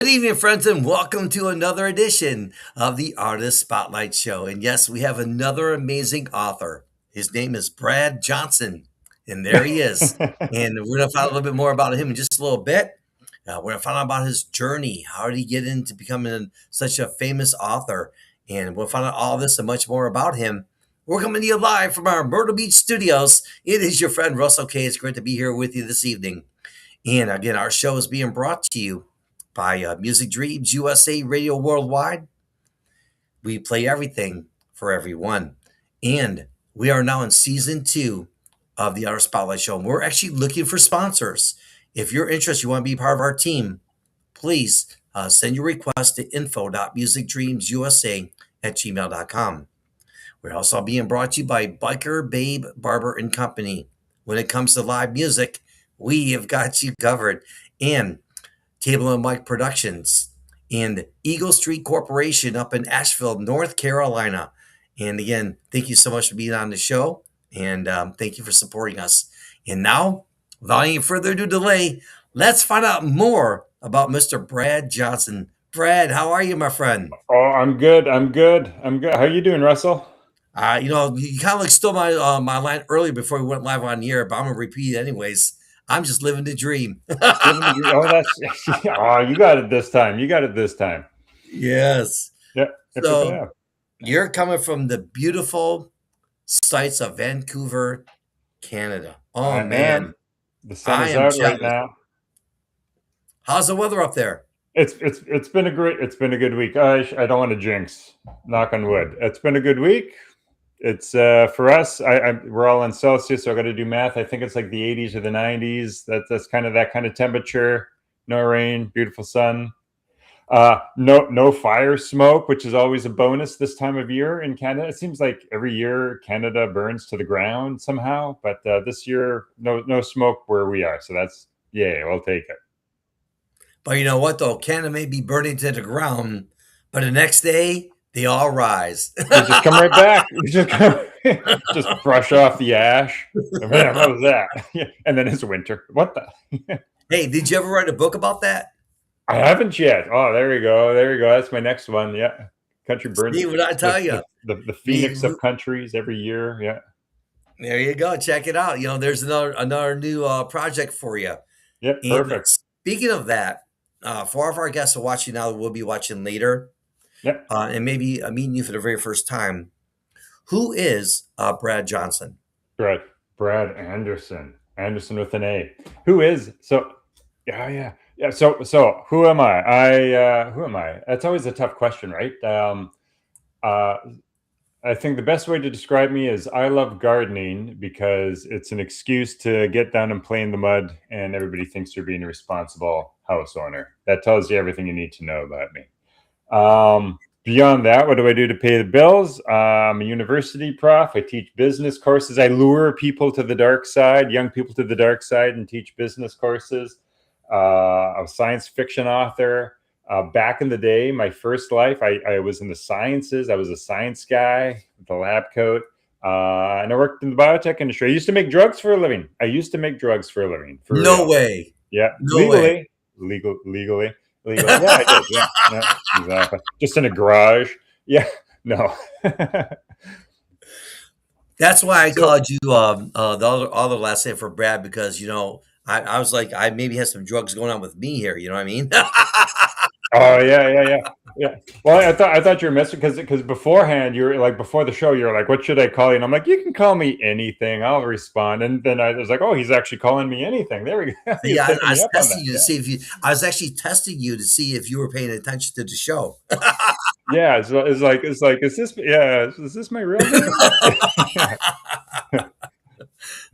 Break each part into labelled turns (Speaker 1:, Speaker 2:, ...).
Speaker 1: Good evening, friends, and welcome to another edition of the Artist Spotlight Show. And yes, we have another amazing author. His name is Brad Johnson, and there he is. And we're going to find out a little bit more about him in just a little bit. We're going to find out about his journey. How did he get into becoming such a famous author? And we'll find out all this and much more about him. We're coming to you live from our Myrtle Beach studios. It is your friend Russell K. It's great to be here with you this evening. And again, our show is being brought to you by Music Dreams USA Radio Worldwide. We play everything for everyone. And we are now in season 2 of the Artist Spotlight Show. And we're actually looking for sponsors. If you're interested, you want to be part of our team, please send your request to info.musicdreamsusa@gmail.com. We're also being brought to you by Biker Babe Barber and Company. When it comes to live music, we have got you covered. And Table and Mike Productions and Eagle Street Corporation up in Asheville, North Carolina. And again, thank you so much for being on the show, and thank you for supporting us. And now, without any further ado delay, let's find out more about Mr. Brad Johnson. Brad, how are you, my friend?
Speaker 2: Oh, I'm good. I'm good. I'm good. How you doing, Russell?
Speaker 1: You kind of like stole my line earlier before we went live on the air, but I'm gonna repeat it anyways. I'm just living the dream.
Speaker 2: Oh, that's oh, you got it this time. You got it this time.
Speaker 1: Yes.
Speaker 2: Yeah. Hip, hip,
Speaker 1: So
Speaker 2: yeah.
Speaker 1: you're coming from the beautiful sights of Vancouver, Canada. Oh
Speaker 2: I am.
Speaker 1: man,
Speaker 2: The sun
Speaker 1: I
Speaker 2: is
Speaker 1: am
Speaker 2: out right
Speaker 1: jealous.
Speaker 2: now.
Speaker 1: How's the weather up there?
Speaker 2: It's been a good week. I don't want to jinx. Knock on wood. It's been a good week. It's for us. We're all in Celsius, so I got to do math. I think it's like the 80s or the 90s. That's kind of that kind of temperature. No rain, beautiful sun. No fire smoke, which is always a bonus this time of year in Canada. It seems like every year Canada burns to the ground somehow, but this year no smoke where we are. So that's yay, we'll take it.
Speaker 1: But you know what though? Canada may be burning to the ground, but the next day they all rise.
Speaker 2: They just come right back. Just brush off the ash. Man, what was that? Yeah. And then it's winter. What the?
Speaker 1: Hey, did you ever write a book about that?
Speaker 2: I haven't yet. Oh, there you go. There you go. That's my next one. Yeah. Country burns
Speaker 1: See what I tell you?
Speaker 2: the phoenix of countries every year. Yeah.
Speaker 1: There you go. Check it out. There's another new project for you.
Speaker 2: Yep.
Speaker 1: And
Speaker 2: Perfect.
Speaker 1: speaking of that, for all of our guests who are watching now, we'll be watching later,
Speaker 2: Yep.
Speaker 1: and maybe meeting you for the very first time. Who is Brad Johnson?
Speaker 2: Brad Anderson. Anderson with an A. Who is so? Yeah. So who am I? Who am I? That's always a tough question, right? Uh, I think the best way to describe me is I love gardening because it's an excuse to get down and play in the mud, and everybody thinks you're being a responsible house owner. That tells you everything you need to know about me. Beyond that, what do I do to pay the bills? I'm a university prof. I teach business courses. I lure people to the dark side, young people to the dark side, and teach business courses. I'm a science fiction author. Back in the day, my first life, I was in the sciences. I was a science guy with a lab coat. And I worked in the biotech industry. I used to make drugs for a living. For
Speaker 1: No
Speaker 2: real.
Speaker 1: way.
Speaker 2: Yeah.
Speaker 1: No way.
Speaker 2: Legally. Yeah, I did. Yeah, exactly. Just in a garage. Yeah. No.
Speaker 1: That's why I
Speaker 2: So,
Speaker 1: called you the other last name for Brad because I was like I maybe had some drugs going on with me here. You know what I mean?
Speaker 2: oh yeah. Well, I thought you were messing because beforehand you were like before the show you were like, what should I call you? And I'm like, you can call me anything. I'll respond. And then I was like, oh, he's actually calling me anything. There we go. He's
Speaker 1: Yeah,
Speaker 2: taking
Speaker 1: I
Speaker 2: me
Speaker 1: was
Speaker 2: up on
Speaker 1: testing
Speaker 2: that.
Speaker 1: you to
Speaker 2: Yeah.
Speaker 1: see if you. I was actually testing you to see if you were paying attention to the show.
Speaker 2: Yeah. Is this my real name?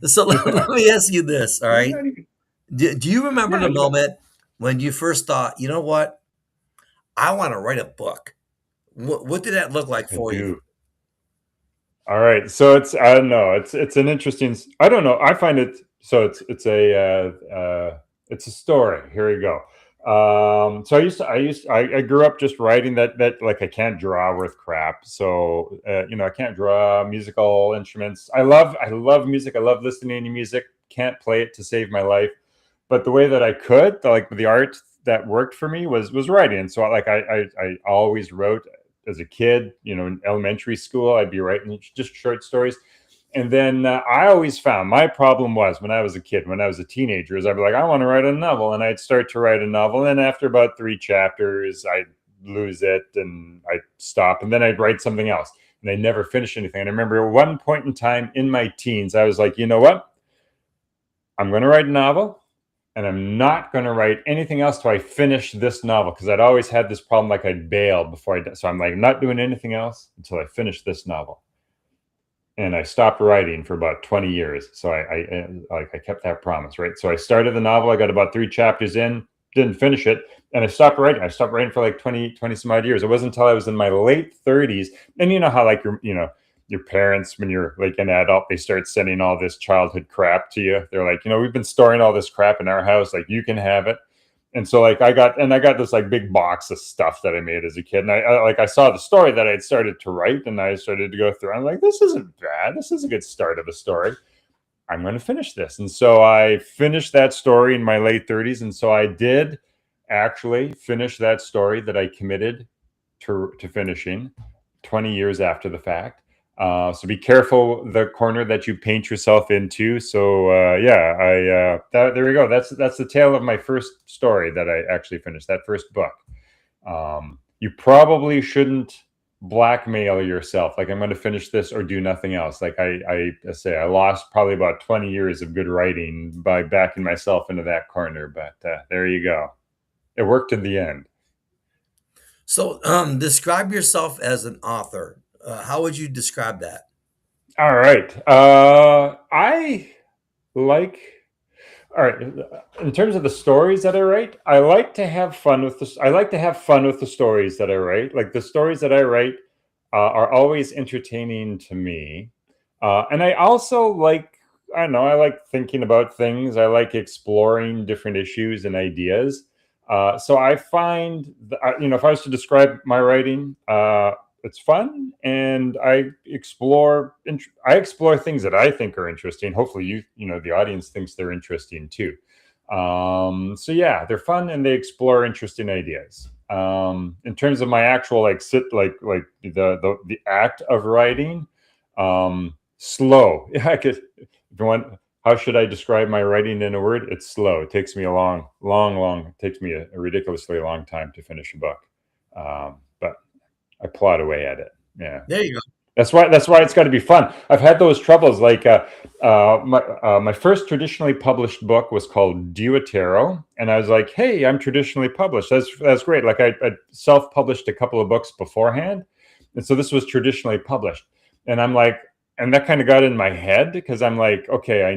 Speaker 1: So let me ask you this, all
Speaker 2: You're
Speaker 1: right?
Speaker 2: not even,
Speaker 1: Do you remember
Speaker 2: yeah,
Speaker 1: the
Speaker 2: you got,
Speaker 1: moment when you first thought, you know what, I want to write a book? What did that look like
Speaker 2: I
Speaker 1: for you?
Speaker 2: do. All right. So I don't know. It's an interesting. I don't know. I find it. So it's a story. Here we go. So I grew up just writing that like I can't draw worth crap. So I can't draw musical instruments. I love music. I love listening to music. Can't play it to save my life. But the way that I could, like the art that worked for me was writing. So like I always wrote as a kid. You know, in elementary school, I'd be writing just short stories. And then I always found my problem was when I was a kid, when I was a teenager, is I'd be like, I want to write a novel, and I'd start to write a novel, and after about 3 chapters, I'd lose it and I'd stop, and then I'd write something else, and I never finished anything. And I remember at one point in time in my teens, I was like, you know what? I'm going to write a novel, and I'm not going to write anything else till I finish this novel, because I'd always had this problem, like I'd bail before I did. So I'm like, not doing anything else until I finish this novel. And I stopped writing for about 20 years. So I kept that promise, right? So I started the novel. I got about 3 chapters in, didn't finish it, and I stopped writing. I stopped writing for like 20 some odd years. It wasn't until I was in my late 30s. And you know how like your parents, when you're like an adult, they start sending all this childhood crap to you. They're like, we've been storing all this crap in our house, like you can have it. And so like I got this like big box of stuff that I made as a kid, and I saw the story that I'd started to write, and I started to go through. I'm like, this isn't bad. This is a good start of a story. I'm going to finish this. And so I finished that story in my late 30s, and so I did actually finish that story that I committed to finishing 20 years after the fact. So be careful the corner that you paint yourself into. So there we go. That's the tale of my first story that I actually finished. That first book. You probably shouldn't blackmail yourself. Like, I'm going to finish this or do nothing else. Like I say, I lost probably about 20 years of good writing by backing myself into that corner. But there you go. It worked in the end.
Speaker 1: So, describe yourself as an author. How would you describe that?
Speaker 2: All right. I like All right. In terms of the stories that I write, I like to have fun with this. I like to have fun with the stories that I write. Like, the stories that I write are always entertaining to me, and I also like. I don't know. I like thinking about things. I like exploring different issues and ideas. So I find, if I was to describe my writing, it's fun, and I explore things that I think are interesting. Hopefully the audience thinks they're interesting too. So yeah, they're fun, and they explore interesting ideas. In terms of my actual the act of writing, slow. Yeah, I could, if you want, how should I describe my writing in a word? It's slow. It takes me a it takes me a ridiculously long time to finish a book. But I plod away at it. Yeah.
Speaker 1: There you go.
Speaker 2: That's why it's got to be fun. I've had those troubles. Like my first traditionally published book was called Duotero, and I was like, "Hey, I'm traditionally published. That's great." Like I self-published a couple of books beforehand, and so this was traditionally published. And I'm like, and that kind of got in my head, because I'm like, okay,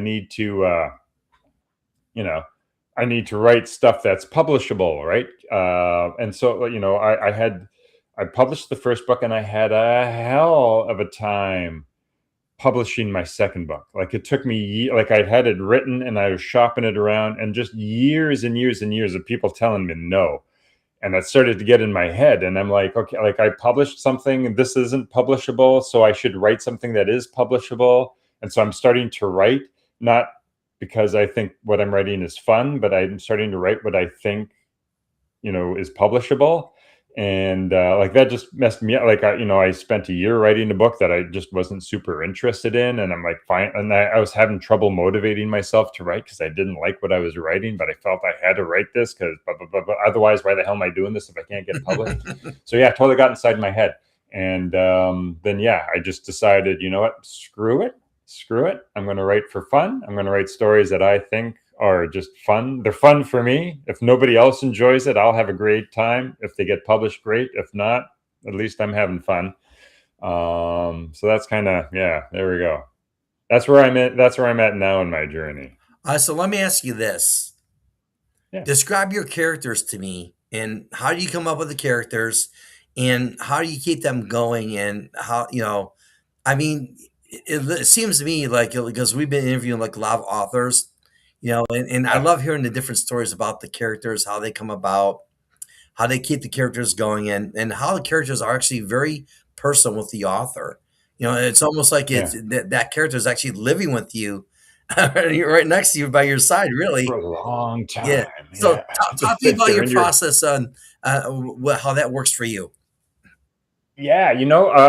Speaker 2: you know, I need to write stuff that's publishable, right? And so I published the first book, and I had a hell of a time publishing my second book. Like, it took me, like, I had it written and I was shopping it around, and just years and years and years of people telling me no. And that started to get in my head, and I'm like, okay, like, I published something, and this isn't publishable, so I should write something that is publishable. And so I'm starting to write, not because I think what I'm writing is fun, but I'm starting to write what I think is publishable. And like, that just messed me up. Like, I spent a year writing a book that I just wasn't super interested in, and I'm like, fine. And I was having trouble motivating myself to write, because I didn't like what I was writing, but I felt I had to write this because otherwise, why the hell am I doing this if I can't get it published? So yeah, totally got inside my head. And then yeah, I just decided, you know what, screw it. I'm going to write for fun. I'm going to write stories that I think are just fun. They're fun for me. If nobody else enjoys it, I'll have a great time. If they get published, great. If not, at least I'm having fun. So that's kind of, yeah, there we go. That's where I'm at. That's where I'm at now in my journey.
Speaker 1: So let me ask you this.
Speaker 2: Yeah.
Speaker 1: Describe your characters to me, and how do you come up with the characters, and how do you keep them going, and how, I mean, it seems to me like, because we've been interviewing like a lot of authors, and I
Speaker 2: Yeah.
Speaker 1: love hearing the different stories about the characters, how they come about, how they keep the characters going, and how the characters are actually very personal with the author. It's almost like
Speaker 2: Yeah.
Speaker 1: that character is actually living with you You're right next to you by your side,
Speaker 2: for
Speaker 1: really.
Speaker 2: a long
Speaker 1: Yeah.
Speaker 2: time.
Speaker 1: So
Speaker 2: Yeah,
Speaker 1: talk to me about
Speaker 2: they're
Speaker 1: your
Speaker 2: in your
Speaker 1: process on how that works for you.
Speaker 2: yeah.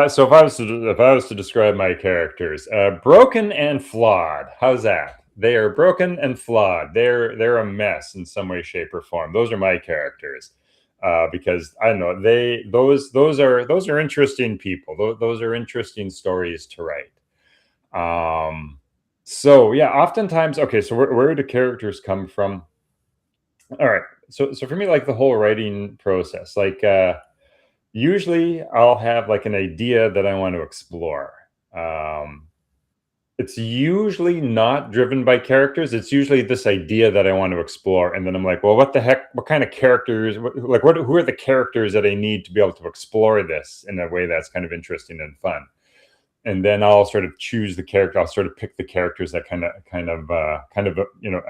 Speaker 2: So if I was to describe my characters, broken and flawed. How's that? They are broken and flawed. They're a mess in some way, shape, or form. Those are my characters. Because I don't know those are interesting people. Those are interesting stories to write. Um, so yeah, oftentimes, okay. So where do characters come from? All right. So for me, like the whole writing process, like usually I'll have like an idea that I want to explore. Um, it's usually not driven by characters. It's usually this idea that I want to explore, and then I'm like, well, what the heck? What kind of characters? Who are the characters that I need to be able to explore this in a way that's kind of interesting and fun? And then I'll sort of choose the character. I'll sort of pick the characters that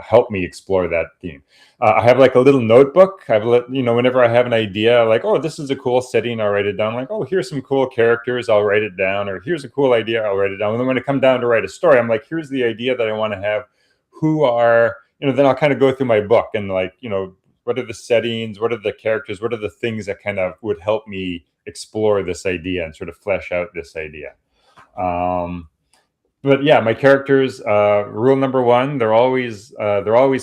Speaker 2: help me explore that theme. I have like a little notebook. Whenever I have an idea, like, oh, this is a cool setting, I'll write it down. Like, oh, here's some cool characters, I'll write it down. Or here's a cool idea, I'll write it down. And then when I come down to write a story, I'm like, here's the idea that I want to have. Who are Then I'll kind of go through my book and like, what are the settings? What are the characters? What are the things that kind of would help me explore this idea and sort of flesh out this idea? Um, but yeah, my characters. Rule number one: they're always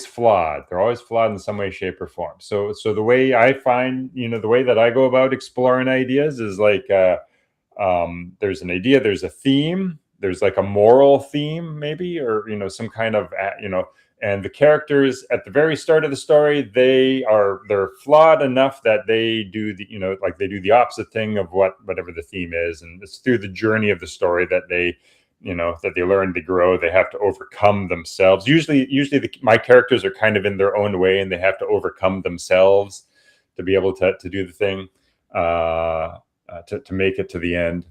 Speaker 2: flawed. They're always flawed in some way, shape, or form. So the way I find, the way that I go about exploring ideas is like, there's an idea, there's a theme, there's like a moral theme, maybe, or some kind of, and the characters at the very start of the story, they're flawed enough that they do they do the opposite thing of whatever the theme is, and it's through the journey of the story that they learn to grow. They have to overcome themselves. Usually my characters are kind of in their own way, and they have to overcome themselves to be able to do the thing. To make it to the end.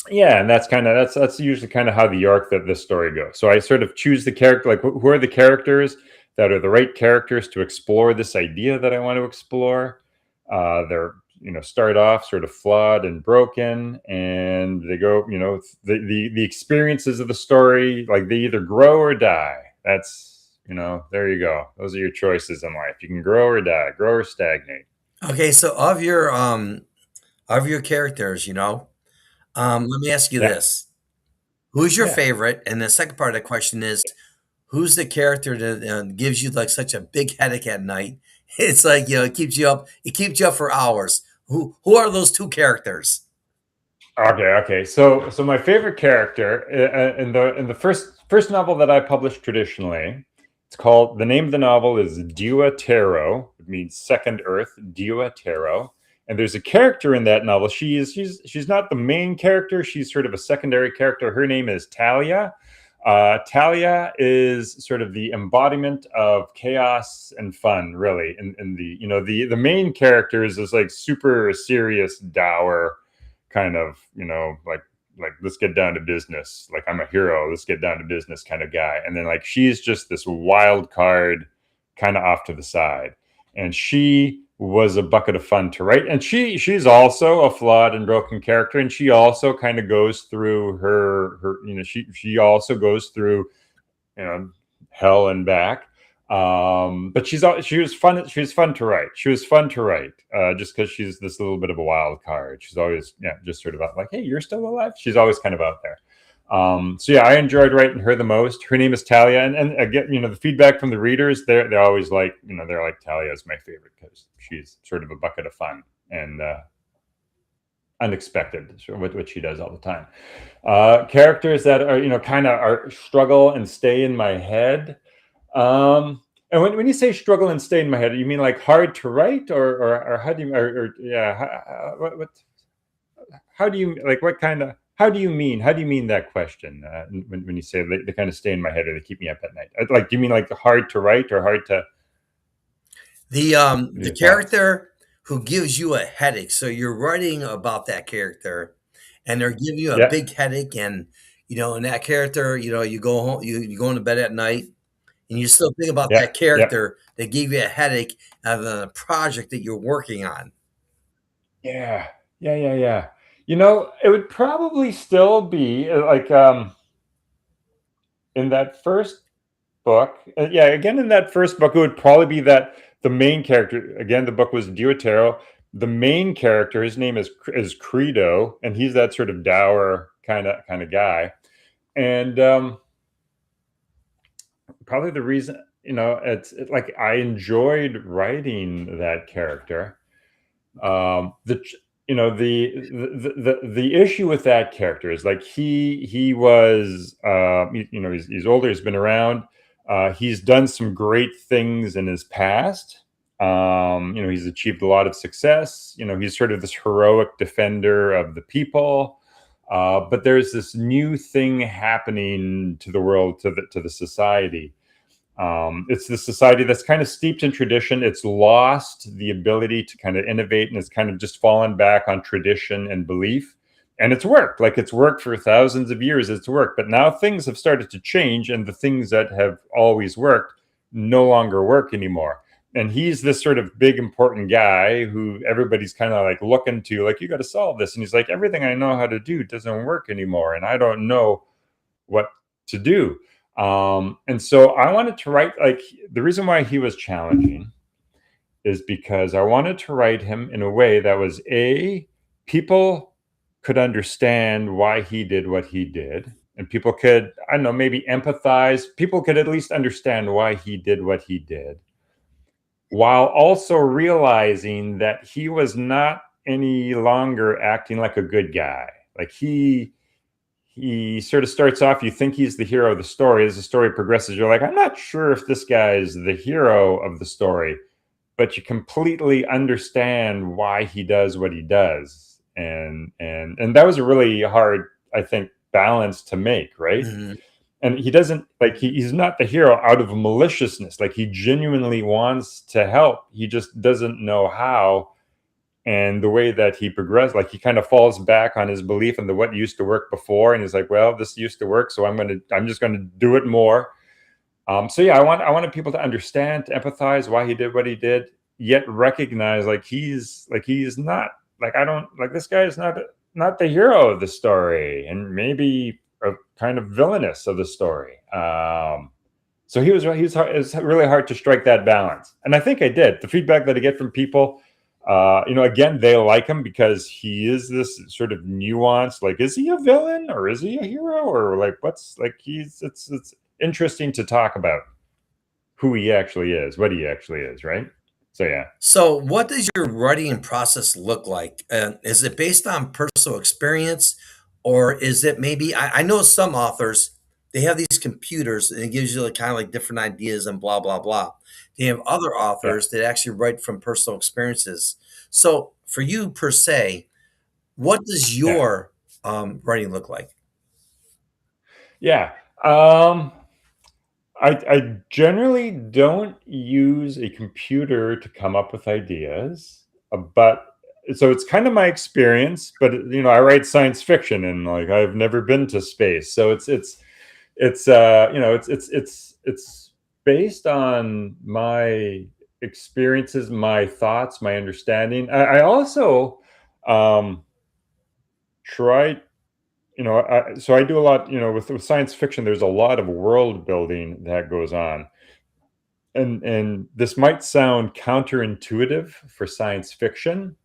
Speaker 2: Yeah, and that's usually kind of how the arc that this story goes. So I sort of choose the character, like who are the characters that are the right characters to explore this idea that I want to explore. They're start off sort of flawed and broken, and they go, the experiences of the story, like they either grow or die. That's there you go. Those are your choices in life. You can grow or die, grow or stagnate.
Speaker 1: Okay, so of your characters, let me ask you
Speaker 2: Yeah,
Speaker 1: this. Who's your
Speaker 2: yeah.
Speaker 1: favorite? And the second part of the question is, who's the character that gives you like such a big headache at night? It's like, it keeps you up for hours. Who are those two characters?
Speaker 2: Okay. So my favorite character in the first novel that I published traditionally, the name of the novel is Dua Taro. It means second Earth, Dua Taro. And there's a character in that novel. She's not the main character. She's sort of a secondary character. Her name is Talia. Talia is sort of the embodiment of chaos and fun, really. And the main character is this like super serious, dour kind of like let's get down to business, like I'm a hero, let's get down to business kind of guy. And then like she's just this wild card kind of off to the side, and she was a bucket of fun to write. And she's also a flawed and broken character, and she also kind of goes through her she also goes through you know hell and back. But she was fun to write. She was fun to write, just because she's this little bit of a wild card. She's always, just sort of like, hey, you're still alive. She's always kind of out there. So yeah, I enjoyed writing her the most. Her name is Talia, and again, the feedback from the readers, they're always like, they're like, Talia is my favorite because she's sort of a bucket of fun and unexpected, what she does all the time. Characters that are, kind of are struggle and stay in my head. And when you say struggle and stay in my head, you mean like hard to write, or how do you, or yeah, how do you, like, what kind of, how do you mean that question, when you say they kind of stay in my head or they keep me up at night? Like, do you mean like hard to write or hard to,
Speaker 1: The
Speaker 2: your thoughts?
Speaker 1: character who gives you a headache. So you're writing about that character, and they're giving you a
Speaker 2: Yeah,
Speaker 1: big headache, and and that character, you go home, you go into bed at night, and you still think about
Speaker 2: yeah,
Speaker 1: that
Speaker 2: yeah.
Speaker 1: character that gave you a headache of the project that you're working on.
Speaker 2: Yeah. Yeah. It would probably still be, like, in that first book, yeah, again in that first book, it would probably be that the main character. Again, the book was Duotero. The main character, his name is Credo, and he's that sort of dour kind of guy. And probably the reason, like I enjoyed writing that character. The the issue with that character is like he was he's older, he's been around, he's done some great things in his past. He's achieved a lot of success. He's sort of this heroic defender of the people. But there's this new thing happening to the world, to the society. It's the society that's kind of steeped in tradition. It's lost the ability to kind of innovate, and it's kind of just fallen back on tradition and belief. And it's worked. Like, it's worked for thousands of years. It's worked. But now things have started to change, and the things that have always worked no longer work anymore. And he's this sort of big, important guy who everybody's kind of like looking to, like, you got to solve this. And he's like, everything I know how to do doesn't work anymore. And I don't know what to do. And so I wanted to write, like, the reason why he was challenging is because I wanted to write him in a way that was, A, people could understand why he did what he did, and people could, I don't know, maybe empathize. People could at least understand why he did what he did, while also realizing that he was not any longer acting like a good guy. Like, he sort of starts off, you think he's the hero of the story. As the story progresses, you're like, I'm not sure if this guy is the hero of the story, but you completely understand why he does what he does. And that was a really hard, I think, balance to make, right?
Speaker 1: Hmm.
Speaker 2: And he doesn't, like, he's not the hero out of maliciousness. Like, he genuinely wants to help, he just doesn't know how. And the way that he progressed, like, he kind of falls back on his belief in the what used to work before, and he's like, well, this used to work, so I'm just gonna do it more. So yeah, I wanted people to understand, to empathize why he did what he did, yet recognize, like, he's not, like, I don't, like, this guy is not the hero of the story, and maybe a kind of villainous of the story. So it's really hard to strike that balance, and I think I did. The feedback that I get from people, again, they like him because he is this sort of nuanced, like, is he a villain or is he a hero, or like, what's, like, it's interesting to talk about who he actually is, what he actually is, right? So yeah.
Speaker 1: So, what does your writing process look like? Is it based on personal experience, or is it maybe? I know some authors, they have these computers and it gives you like kind of like different ideas and blah blah blah. They have other
Speaker 2: Yeah.
Speaker 1: authors that actually write from personal experiences. So, for you per se, what does
Speaker 2: Yeah.
Speaker 1: your writing look like?
Speaker 2: Yeah. Um, I generally don't use a computer to come up with ideas, but so it's kind of my experience. But I write science fiction, and, like, I've never been to space, so it's based on my experiences, my thoughts, my understanding. I also um, try, so I do a lot, with science fiction. There's a lot of world building that goes on, and this might sound counterintuitive for science fiction,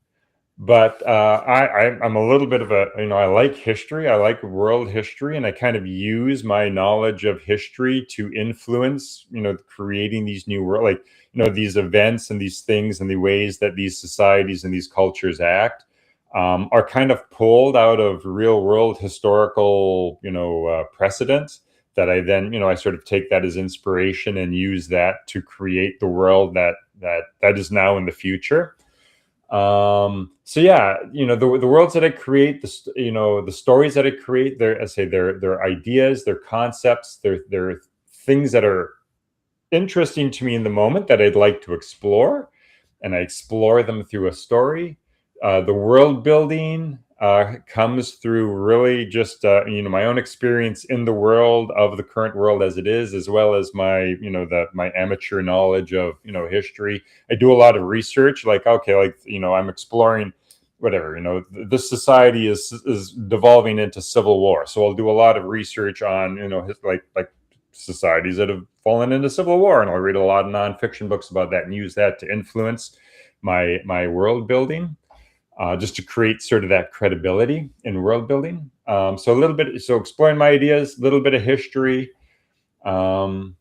Speaker 2: but I'm a little bit of a, I like history, I like world history, and I kind of use my knowledge of history to influence, creating these new world, like, these events and these things and the ways that these societies and these cultures act, are kind of pulled out of real world historical, precedents, that I then, I sort of take that as inspiration and use that to create the world that is now in the future. So yeah, the worlds that I create, the stories that I create, they're ideas, they're concepts, they're things that are interesting to me in the moment that I'd like to explore, and I explore them through a story. The world building comes through really just my own experience in the world, of the current world as it is, as well as my, my amateur knowledge of, history. I do a lot of research, like, okay, like, I'm exploring whatever, this society is devolving into civil war, so I'll do a lot of research on, like societies that have fallen into civil war, and I'll read a lot of nonfiction books about that and use that to influence my world building, just to create sort of that credibility in world building. So a little bit, so exploring my ideas, a little bit of history. Um,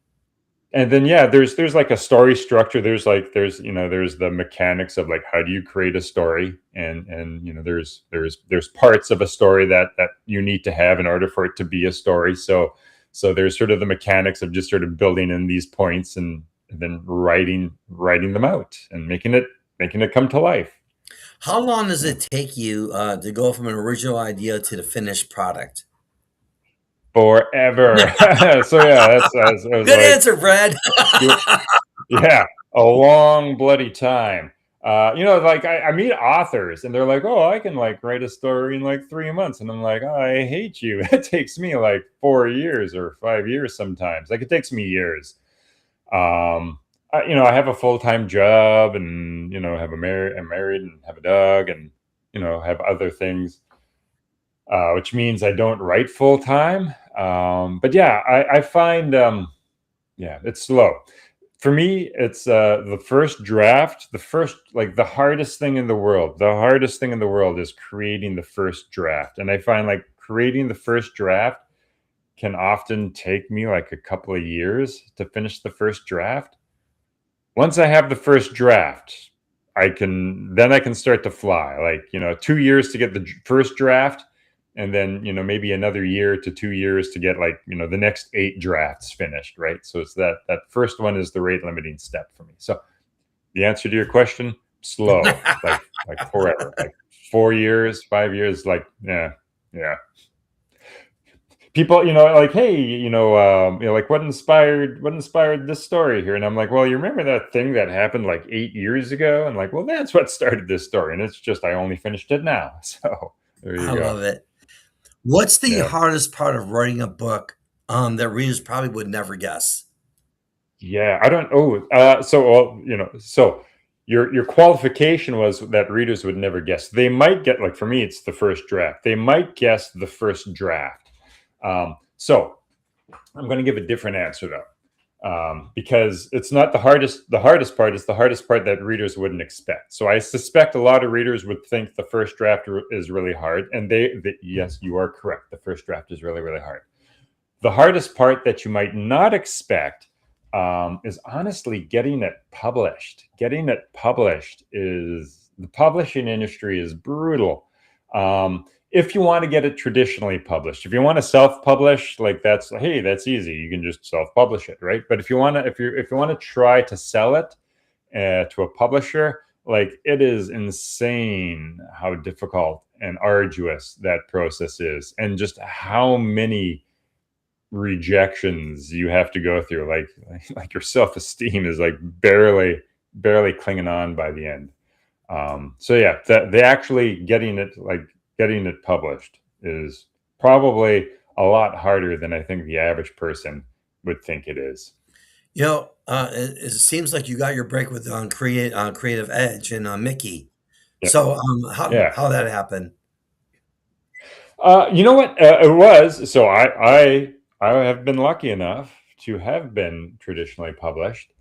Speaker 2: and then yeah, there's like a story structure. There's the mechanics of like how do you create a story, and there's parts of a story that you need to have in order for it to be a story. So there's sort of the mechanics of just sort of building in these points, and then writing them out and making it come to life.
Speaker 1: How long does
Speaker 2: Yeah.
Speaker 1: it take you to go from an original idea to the finished product?
Speaker 2: Forever. So yeah, that's I was
Speaker 1: Good
Speaker 2: like,
Speaker 1: answer, Brad.
Speaker 2: do yeah, a long bloody time. Like I meet authors and they're like, "Oh, I can like write a story in like 3 months," and I'm like, oh, "I hate you. It takes me like 4 years or 5 years sometimes. Like it takes me years." I have a full time job, and I'm married and have a dog, and have other things, which means I don't write full time. But yeah, I find yeah, it's slow. For me, it's the first draft. The first, like the hardest thing in the world. The hardest thing in the world is creating the first draft, and I find like creating the first draft can often take me like a couple of years to finish the first draft. Once I have the first draft, I can start to fly. Like 2 years to get the first draft, and then maybe another year to 2 years to get like the next 8 drafts finished. Right. So it's that first one is the rate limiting step for me. So the answer to your question, slow, like forever, like 4 years, 5 years, like yeah. People, like, hey, like what inspired this story here? And I'm like, well, you remember that thing that happened like 8 years ago? And like, well, that's what started this story. And it's just I only finished it now. So there you
Speaker 1: I
Speaker 2: go.
Speaker 1: love it. What's the
Speaker 2: Yeah.
Speaker 1: hardest part of writing a book that readers probably would never guess?
Speaker 2: Yeah. I don't so your qualification was that readers would never guess. They might get, like, for me, it's the first draft. They might guess the first draft. So I'm going to give a different answer though, because it's not the hardest. The hardest part is the hardest part that readers wouldn't expect. So I suspect a lot of readers would think the first draft is really hard, and yes, you are correct. The first draft is really, really hard. The hardest part that you might not expect is honestly getting it published. Getting it published is the publishing industry is brutal. If you want to get it traditionally published, if you want to self-publish, like that's easy. You can just self-publish it, right? But if you want to try to sell it to a publisher, like it is insane how difficult and arduous that process is, and just how many rejections you have to go through. Like your self-esteem is like barely clinging on by the end. So yeah, they actually getting it published is probably a lot harder than I think the average person would think it is.
Speaker 1: It seems like you got your break with Creative Edge and Mickey.
Speaker 2: Yeah,
Speaker 1: So,
Speaker 2: yeah.
Speaker 1: how that happened?
Speaker 2: You know what? It was so I have been lucky enough to have been traditionally published.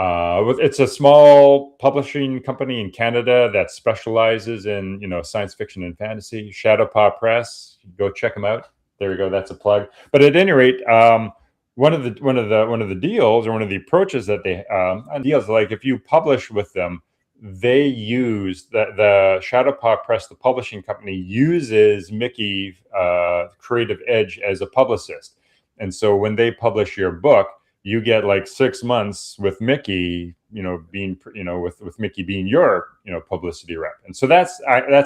Speaker 2: It's a small publishing company in Canada that specializes in science fiction and fantasy. Shadowpaw Press. Go check them out. There you go. That's a plug. But at any rate, one of the deals, or one of the approaches that they deals, like if you publish with them, they use the Shadowpaw Press, the publishing company, uses Mickey Creative Edge as a publicist, and so when they publish your book, you get like 6 months with Mickey, being, with Mickey being your, publicity rep. And so that's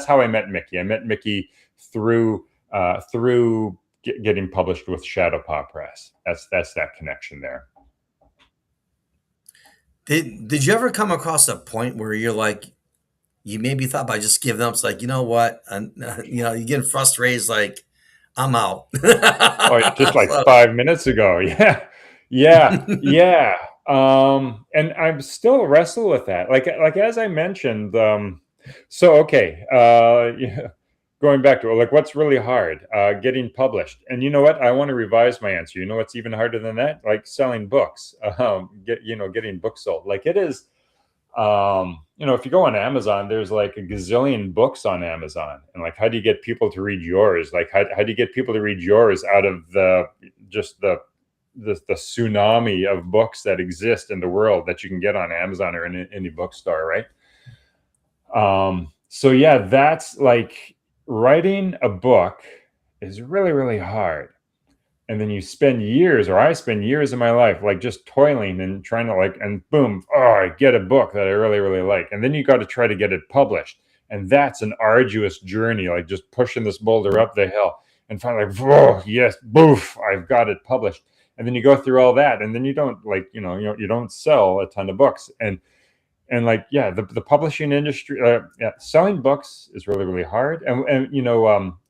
Speaker 2: how I met Mickey. I met Mickey through getting published with Shadowpaw Press. That's that connection there.
Speaker 1: Did you ever come across a point where you're like, you maybe thought about just giving up? It's like, you know what? And, you're getting frustrated. It's like, I'm out.
Speaker 2: Oh, just like
Speaker 1: So,
Speaker 2: 5 minutes ago. Yeah, yeah. And I'm still wrestle with that. Like as I mentioned. So okay. Yeah. going back to it, like what's really hard? Getting published. And you know what? I want to revise my answer. You know what's even harder than that? Like selling books. Getting books sold. Like it is. If you go on Amazon, there's like a gazillion books on Amazon, and like, how do you get people to read yours? Like, how do you get people to read yours out of the tsunami of books that exist in the world that you can get on Amazon or in any bookstore, right? So yeah, that's like writing a book is really, really hard. And then you spend years, or I spend years of my life, like just toiling and trying to like, and boom, oh, I get a book that I really, really like. And then you got to try to get it published. And that's an arduous journey, like just pushing this boulder up the hill and finally, oh, yes, boof, I've got it published. And then you go through all that, and then you don't like, you don't sell a ton of books. And like, yeah, the publishing industry, yeah, selling books is really, really hard. And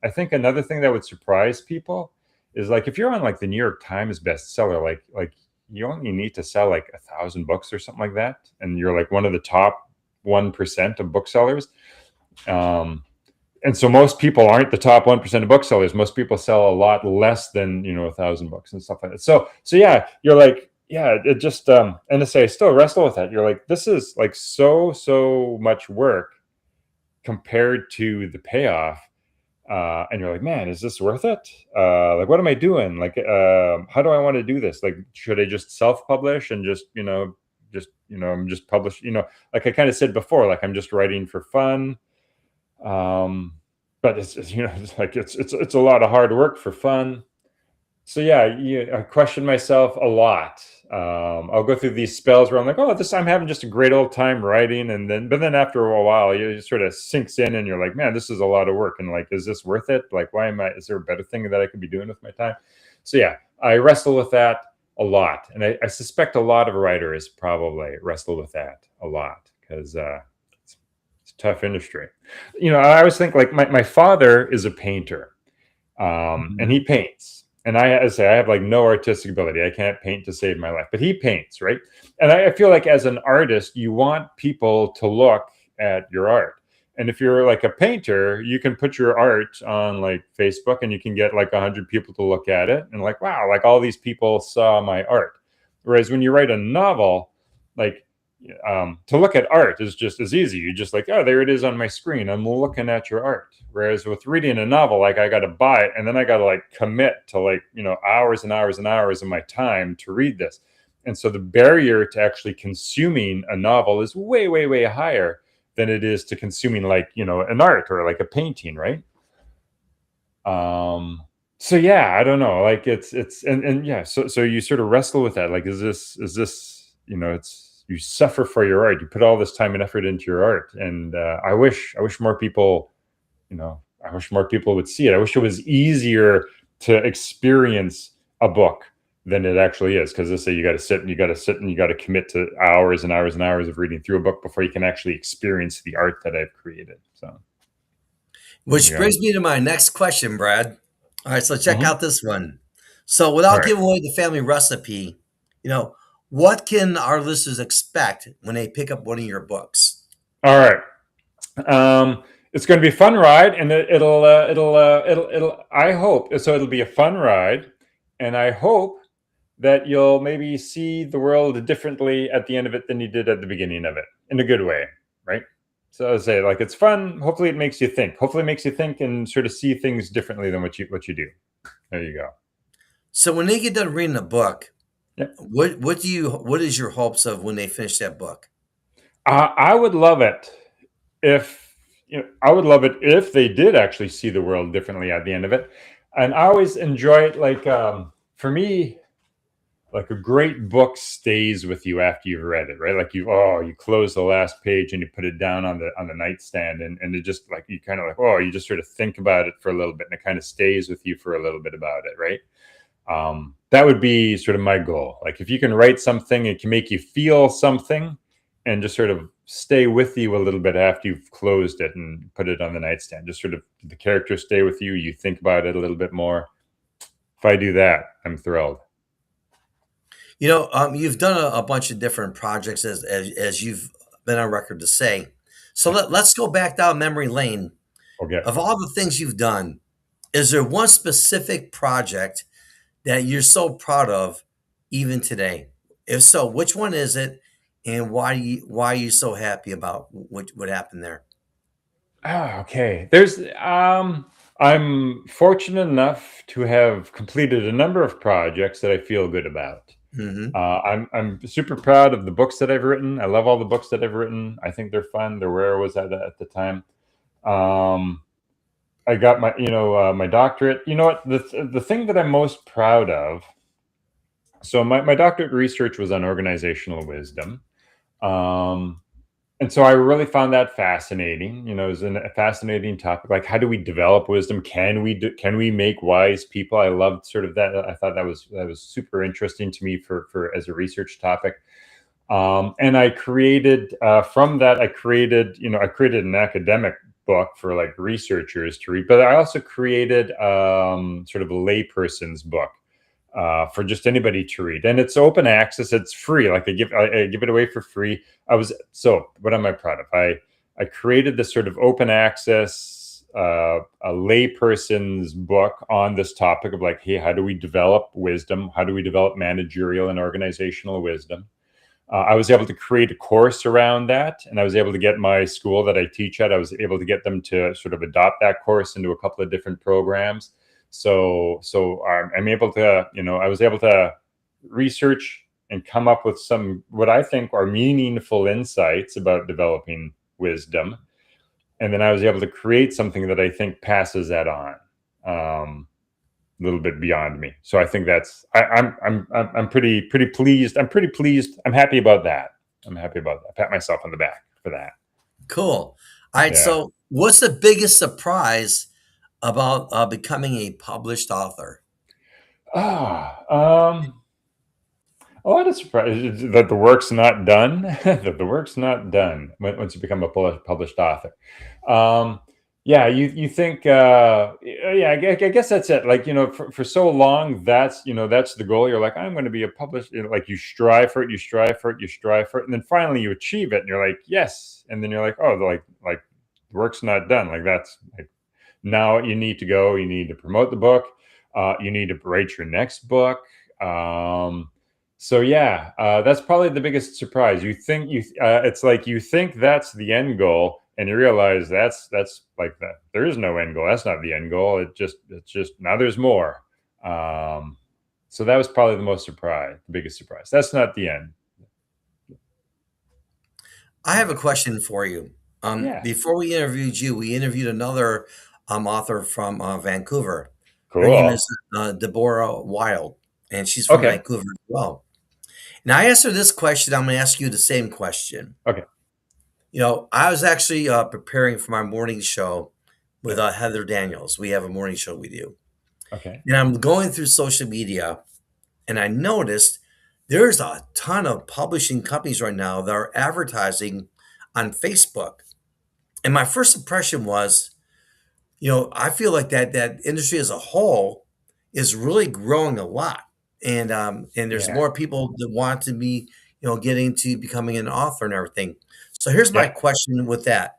Speaker 2: I think another thing that would surprise people is like, if you're on like the New York Times bestseller, like you only need to sell like 1,000 books or something like that, and you're like one of the top 1% of booksellers. And so most people aren't the top 1% of booksellers. Most people sell a lot less than 1,000 books and stuff like that. So yeah, you're like, yeah, it just and to say I still wrestle with that. You're like, this is like so much work compared to the payoff. And you're like, man, is this worth it? Like, what am I doing? Like, how do I want to do this? Like, should I just self-publish and I'm just publish, like I kind of said before, like I'm just writing for fun. But it's like, it's a lot of hard work for fun. So yeah, I question myself a lot. I'll go through these spells where I'm like, oh, I'm having just a great old time writing, but then after a while, you sort of sinks in, and you're like, man, this is a lot of work, and like, is this worth it? Like, is there a better thing that I could be doing with my time? So yeah, I wrestle with that a lot, and I suspect a lot of writers probably wrestle with that a lot because it's a tough industry. I always think like my father is a painter, and he paints. And I say I have like no artistic ability. I can't paint to save my life, but he paints, right? And I feel like as an artist, you want people to look at your art. And if you're like a painter, you can put your art on like Facebook, and you can get like 100 people to look at it, and like, wow, like all these people saw my art. Whereas when you write a novel, like to look at art is just as easy. You just like, oh, there it is on my screen. I'm looking at your art. Whereas with reading a novel, like I got to buy it, and then I got to like commit to like, hours and hours and hours of my time to read this. And so the barrier to actually consuming a novel is way, way, way higher than it is to consuming like, an art or like a painting, right? So yeah, I don't know. Like and yeah, so you sort of wrestle with that. Like, is this, it's, you suffer for your art. You put all this time and effort into your art. And I wish more people, I wish more people would see it. I wish it was easier to experience a book than it actually is. Because they say you got to sit and you got to commit to hours and hours and hours of reading through a book before you can actually experience the art that I've created. So,
Speaker 1: Which
Speaker 2: yeah.
Speaker 1: brings me to my next question, Brad. All right, so check
Speaker 2: Mhm.
Speaker 1: out this one. So,
Speaker 2: All
Speaker 1: without
Speaker 2: right.
Speaker 1: giving away the family recipe, you know, what can our listeners expect when they pick up one of your books?
Speaker 2: All right. It's going to be a fun ride, and it'll. I hope so. It'll be a fun ride, and I hope that you'll maybe see the world differently at the end of it than you did at the beginning of it, in a good way, right? So I say, like, it's fun. Hopefully, it makes you think. Hopefully, it makes you think and sort of see things differently than what you do. There you go.
Speaker 1: So, when they get done reading a book,
Speaker 2: Yeah.
Speaker 1: what is your hopes of when they finish that book?
Speaker 2: I would love it if I would love it if they did actually see the world differently at the end of it. And I always enjoy it. Like for me, like a great book stays with you after you've read it, right? Like you close the last page and you put it down on the nightstand, and it just like you kind of like, you just sort of think about it for a little bit, and it kind of stays with you for a little bit about it, right? That would be sort of my goal. Like if you can write something, it can make you feel something and just sort of stay with you a little bit after you've closed it and put it on the nightstand. Just sort of the characters stay with you. You think about it a little bit more. If I do that, I'm thrilled.
Speaker 1: You've done a bunch of different projects as you've been on record to say. So
Speaker 2: Yeah.
Speaker 1: let's go back down memory lane.
Speaker 2: Okay.
Speaker 1: of all the things you've done, is there one specific project that you're so proud of even today? If so, which one is it, and why are you so happy about what happened there?
Speaker 2: Okay. I'm fortunate enough to have completed a number of projects that I feel good about.
Speaker 1: Hmm.
Speaker 2: I'm super proud of the books that I've written. I love all the books that I've written. I think they're fun. They're where I was at the time. Um, I got my doctorate. You know what? The thing that I'm most proud of. So my doctorate research was on organizational wisdom. Um, and so I really found that fascinating. It was a fascinating topic. Like, how do we develop wisdom? Can we make wise people? I loved sort of that. I thought that was super interesting to me for as a research topic. And I created from that. I created an academic book for like researchers to read, but I also created sort of a layperson's book for just anybody to read, and it's open access. It's free. Like I give it away for free. What am I proud of? I created this sort of open access a layperson's book on this topic of like, hey, how do we develop wisdom? How do we develop managerial and organizational wisdom? I was able to create a course around that, and I was able to get my school that I teach at. I was able to get them to sort of adopt that course into a couple of different programs. I'm able to, I was able to research and come up with some what I think are meaningful insights about developing wisdom, and then I was able to create something that I think passes that on. A little bit beyond me. So I think I'm pretty pleased. I'm pretty pleased. I'm happy about that. I'm happy about that. Pat myself on the back for that.
Speaker 1: Cool. All right.
Speaker 2: Yeah.
Speaker 1: So, what's the biggest surprise about becoming a published author?
Speaker 2: Ah, a lot of surprise that the work's not done. That the work's not done once you become a published author. Um, yeah, you think, yeah, I guess that's it. Like, for so long, that's the goal. You're like, I'm going to be a published. Like you strive for it, you strive for it, you strive for it, and then finally you achieve it, and you're like, yes, and then you're like, oh, like the work's not done. Like that's like now you need to go. You need to promote the book. You need to write your next book. Um, so yeah, that's probably the biggest surprise. It's like you think that's the end goal, and you realize that's like that. There is no end goal. That's not the end goal. It's just now there's more. Um, so that was probably the biggest surprise. That's not the end.
Speaker 1: I have a
Speaker 2: Yeah.
Speaker 1: question for you.
Speaker 2: Yeah.
Speaker 1: Before we interviewed you, we interviewed another author from Vancouver. Her name
Speaker 2: Cool.
Speaker 1: is Deborah Wild, and she's from
Speaker 2: Okay.
Speaker 1: Vancouver as well. Now, I asked her this question. I'm going to ask you the same question.
Speaker 2: Okay.
Speaker 1: I was actually preparing for my morning show with
Speaker 2: Yeah.
Speaker 1: Heather Daniels. We have a morning show we do.
Speaker 2: Okay.
Speaker 1: And I'm going through social media, and I noticed there's a ton of publishing companies right now that are advertising on Facebook. And my first impression was, I feel like that industry as a whole is really growing a lot, and there's
Speaker 2: Yeah.
Speaker 1: more people that want to be, getting to becoming an author and everything. So here's my
Speaker 2: Yeah.
Speaker 1: question with that: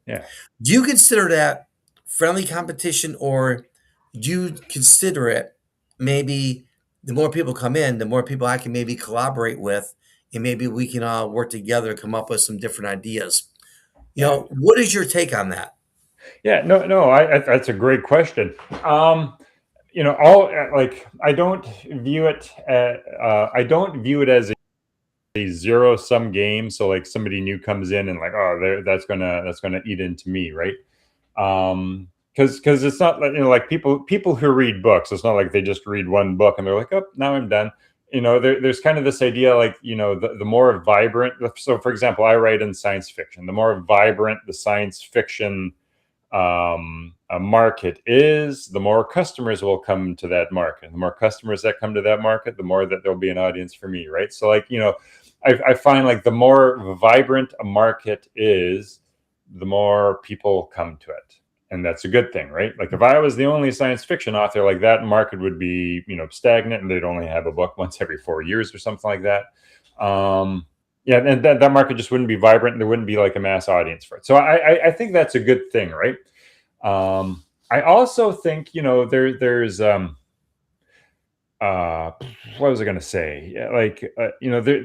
Speaker 2: Yeah.
Speaker 1: do you consider that friendly competition, or do you consider it maybe the more people come in, the more people I can maybe collaborate with, and maybe we can all work together, come up with some different ideas?
Speaker 2: Yeah.
Speaker 1: What is your take on that?
Speaker 2: Yeah, no, no, that's a great question. All like I don't view it as a zero sum game. So like somebody new comes in and like, oh, that's gonna eat into me, right? Because it's not like like people who read books. It's not like they just read one book and they're like, oh, now I'm done. There's kind of this idea like the more vibrant. So for example, I write in science fiction. The more vibrant the science fiction a market is, the more customers will come to that market. The more customers that come to that market, the more that there'll be an audience for me, right? So, like, I find like the more vibrant a market is, the more people come to it. And that's a good thing, right? Like if I was the only science fiction author, like that market would be, stagnant and they'd only have a book once every 4 years or something like that. Yeah, and that market just wouldn't be vibrant and there wouldn't be like a mass audience for it. So I think that's a good thing, right? I also think, there's uh what was I going to say? Yeah, like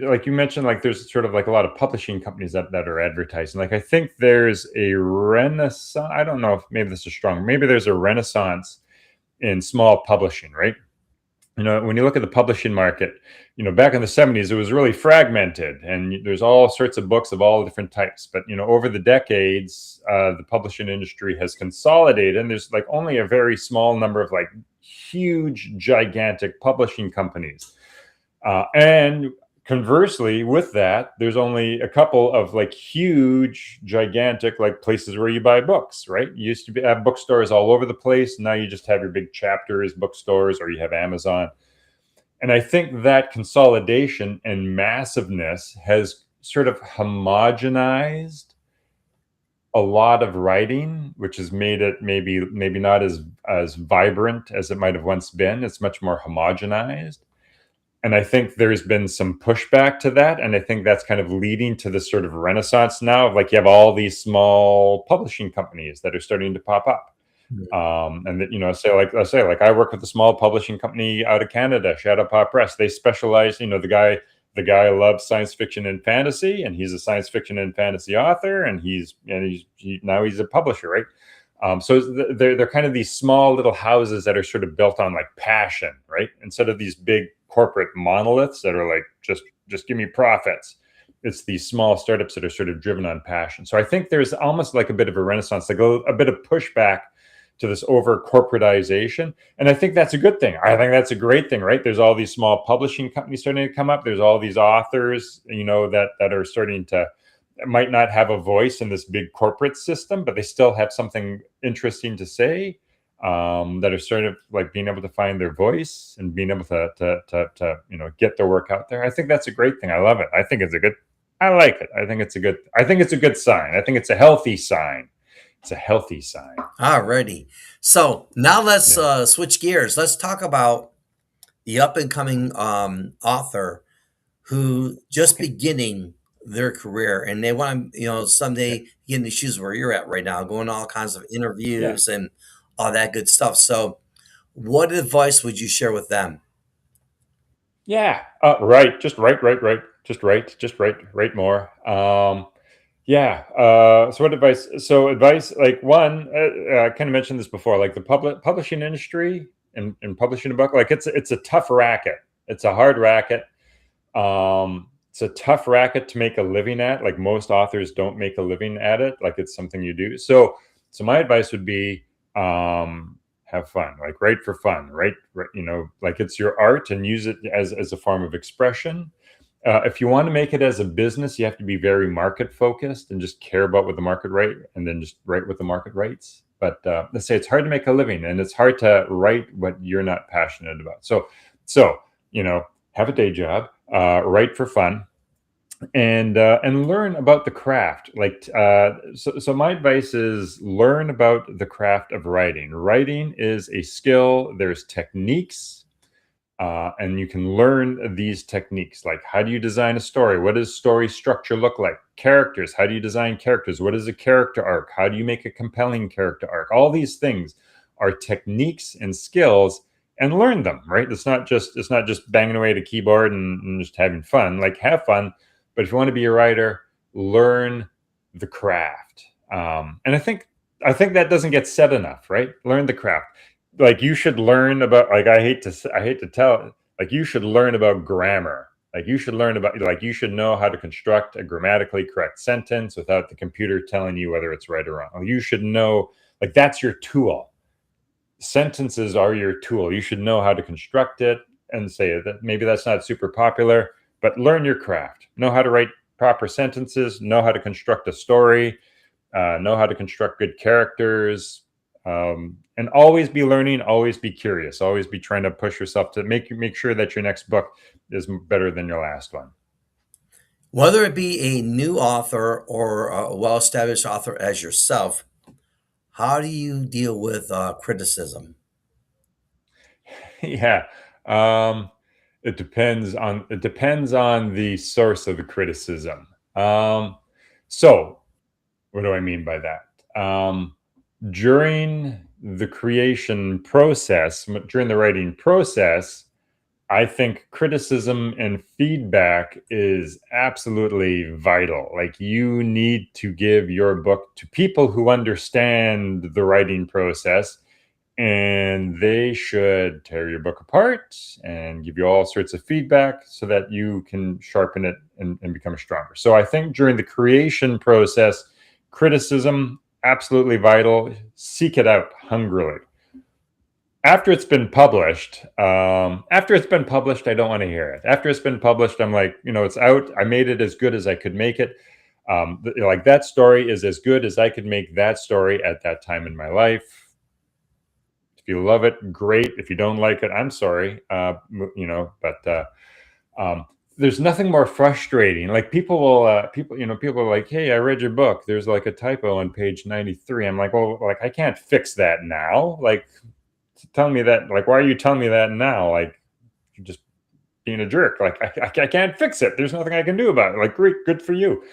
Speaker 2: like you mentioned, like there's sort of like a lot of publishing companies that are advertising. Like I think there's a renaissance. I don't know if maybe this is strong. Maybe there's a renaissance in small publishing, right? When you look at the publishing market, back in the 70s, it was really fragmented and there's all sorts of books of all different types. But, over the decades, the publishing industry has consolidated and there's like only a very small number of like huge, gigantic publishing companies. And conversely, with that, there's only a couple of like huge, gigantic like places where you buy books, right? You used to have bookstores all over the place. Now you just have your big chapters bookstores, or you have Amazon. And I think that consolidation and massiveness has sort of homogenized a lot of writing, which has made it maybe not as vibrant as it might have once been. It's much more homogenized. And I think there's been some pushback to that. And I think that's kind of leading to this sort of renaissance now of like you have all these small publishing companies that are starting to pop up. And that, let's say I work with a small publishing company out of Canada, Shadow Paw Press. They specialize, the guy loves science fiction and fantasy, and he's a science fiction and fantasy author, and now he's a publisher, right? So they're kind of these small little houses that are sort of built on like passion, right? Instead of these big corporate monoliths that are like just give me profits. It's these small startups that are sort of driven on passion. So I think there's almost like a bit of a renaissance, like a bit of pushback to this over corporatization. And I think that's a good thing. I think that's a great thing, right? There's all these small publishing companies starting to come up. There's all these authors, that are starting to might not have a voice in this big corporate system, but they still have something interesting to say. That are sort of like being able to find their voice and being able to get their work out there. I think that's a great thing. I love it. I like it. I think it's a good sign. I think it's a healthy sign. It's a healthy sign.
Speaker 1: Alrighty. So now let's
Speaker 2: Yeah.
Speaker 1: switch gears. Let's talk about the up and coming author who just
Speaker 2: Okay.
Speaker 1: beginning their career and they want to,
Speaker 2: Yeah.
Speaker 1: someday get in the shoes where you're at right now, going to all kinds of
Speaker 2: Yeah.
Speaker 1: interviews and all that good stuff. So, what advice would you share with them?
Speaker 2: Yeah. Right. Just right. Just write more. Yeah. So what advice? So advice, like one, I kind of mentioned this before, like the publishing industry and publishing a book, like it's a tough racket. It's a hard racket. It's a tough racket to make a living at. Like most authors don't make a living at it. Like it's something you do. So my advice would be, have fun. Like write for fun. Write, like it's your art and use it as a form of expression. If you want to make it as a business, you have to be very market focused and just care about what the market rate, and then just write what the market rates. But let's say it's hard to make a living, and it's hard to write what you're not passionate about. So have a day job, write for fun, and learn about the craft. So my advice is learn about the craft of writing. Writing is a skill. There's techniques, and you can learn these techniques. Like, how do you design a story? What does story structure look like? Characters, how do you design characters? What is a character arc? How do you make a compelling character arc? All these things are techniques and skills, and learn them, right? It's not just banging away at a keyboard and just having fun. Like, have fun, but if you want to be a writer, learn the craft. And I think that doesn't get said enough, right? Learn the craft. Like you should learn about, like, I hate to tell, like you should learn about grammar. Like you should know how to construct a grammatically correct sentence without the computer telling you whether it's right or wrong. You should know, like, that's your tool. Sentences are your tool. You should know how to construct it and say that. Maybe that's not super popular, but learn your craft. Know how to write proper sentences, know how to construct a story, know how to construct good characters, and always be learning, always be curious, always be trying to push yourself to make sure that your next book is better than your last one.
Speaker 1: Whether it be a new author or a well established author as yourself, how do you deal with criticism?
Speaker 2: Yeah. Um, it depends on the source of the criticism. So what do I mean by that? during the creation process, during the writing process, I think criticism and feedback is absolutely vital. Like, you need to give your book to people who understand the writing process, and they should tear your book apart and give you all sorts of feedback so that you can sharpen it and become stronger. So I think during the creation process, criticism, absolutely vital. Seek it out hungrily. After it's been published, I don't want to hear it. After it's been published, I'm like, it's out. I made it as good as I could make it. Like, that story is as good as I could make that story at that time in my life. If you love it, great. If you don't like it, I'm sorry. But there's nothing more frustrating. Like, people are like, "Hey, I read your book. There's like a typo on page 93." I'm like, "Well, like, I can't fix that now. Like, telling me that, like, why are you telling me that now? Like, you're just being a jerk. Like, I can't fix it. There's nothing I can do about it." Like, great, good for you.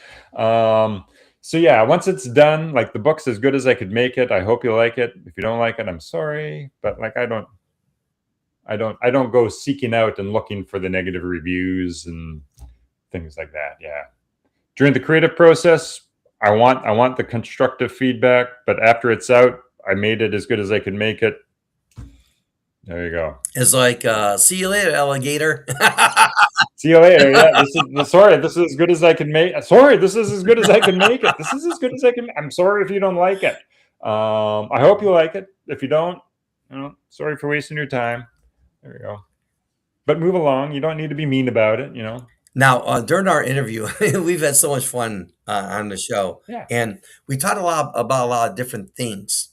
Speaker 2: So yeah, once it's done, like, the book's as good as I could make it. I hope you like it. If you don't like it, I'm sorry, but like, I don't go seeking out and looking for the negative reviews and things like that. Yeah. During the creative process, I want the constructive feedback, but after it's out, I made it as good as I could make it. There you go.
Speaker 1: It's like, see you later, alligator.
Speaker 2: See you later. Yeah, sorry. This is as good as I can make. Sorry, this is as good as I can make it. This is as good as I can. I'm sorry if you don't like it. I hope you like it. If you don't, sorry for wasting your time. There you go. But move along. You don't need to be mean about it.
Speaker 1: Now, during our interview, we've had so much fun on the show,
Speaker 2: Yeah.
Speaker 1: and we talked a lot about a lot of different things.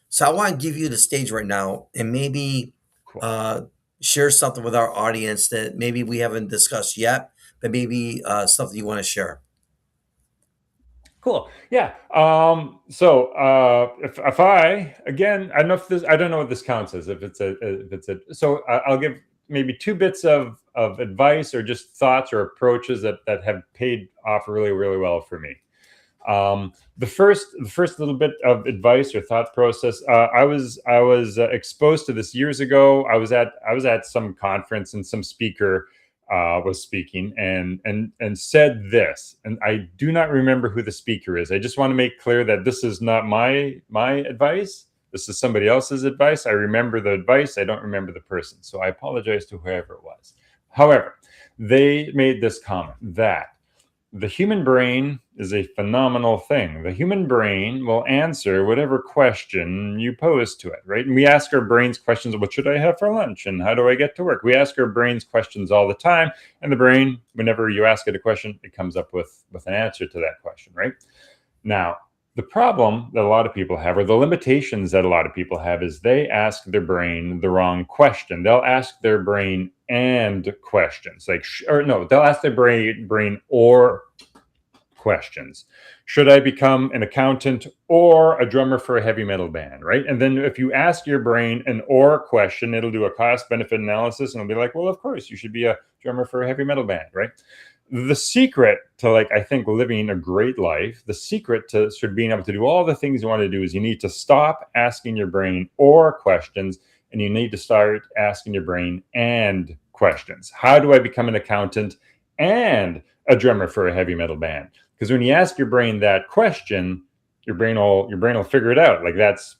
Speaker 1: So I want to give you the stage right now, and maybe
Speaker 2: Cool.
Speaker 1: share something with our audience that maybe we haven't discussed yet, but maybe something you want to share.
Speaker 2: Cool. Yeah. If I, again, I don't know what this counts as. So I'll give maybe two bits of advice or just thoughts or approaches that have paid off really, really well for me. The first little bit of advice or thought process. I was exposed to this years ago. I was at some conference, and some speaker was speaking and said this, and I do not remember who the speaker is. I just want to make clear that this is not my advice. This is somebody else's advice. I remember the advice. I don't remember the person, so I apologize to whoever it was. However, they made this comment that the human brain is a phenomenal thing. The human brain will answer whatever question you pose to it, right? And we ask our brains questions: what should I have for lunch? And how do I get to work? We ask our brains questions all the time. And the brain, whenever you ask it a question, it comes up with an answer to that question, right? Now, the problem that a lot of people have, or the limitations that a lot of people have, is they ask their brain the wrong question. They'll ask their brain and questions, like, or no, they'll ask their brain or questions. Should I become an accountant or a drummer for a heavy metal band, right? And then if you ask your brain an or question, it'll do a cost benefit analysis, and it'll be like, well, of course, you should be a drummer for a heavy metal band, right? The secret to, like, I think, living a great life, the secret to sort of being able to do all the things you want to do, is you need to stop asking your brain or questions, and you need to start asking your brain and questions. How do I become an accountant and a drummer for a heavy metal band? Because when you ask your brain that question, your brain will figure it out. Like, that's